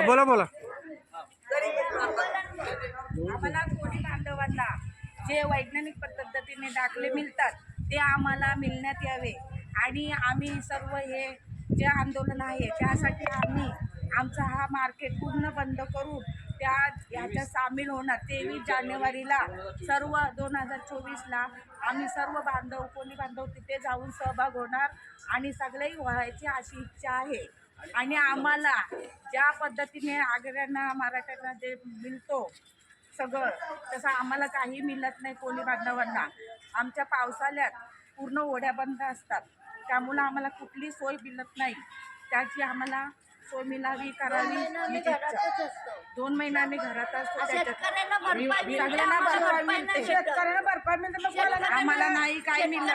बोला बोला. आम्हाला कोणी बांधवांना जे वैज्ञानिक पद्धतीने दाखले मिळतात ते आम्हाला मिळण्यात यावे आणि आम्ही सर्व हे जे आंदोलन आहे त्यासाठी आम्ही आमचा हा मार्केट पूर्ण बंद करून ह्याच्यात सामील होणार. 23 जानेवारीला सर्व 2024ला आम्ही सर्व बांधव कोणी बांधव तिथे जाऊन सहभाग होणार आणि सगळेही व्हायची अशी इच्छा आहे. आणि आम्हाला ज्या पद्धतीने आगऱ्यांना मराठ्यांना जे मिळतो सगळं तसं आम्हाला काही मिळत नाही. कोणी बांधवांना आमच्या पावसाळ्यात पूर्ण ओढ्या बंद असतात त्यामुळं आम्हाला कुठली सोय मिळत नाही. त्याची आम्हाला सोय मिळावी करावी. 2 महिने आम्ही घरात असतो. सगळ्यांना भरपाई मिळते. आम्हाला नाही काही मिळत.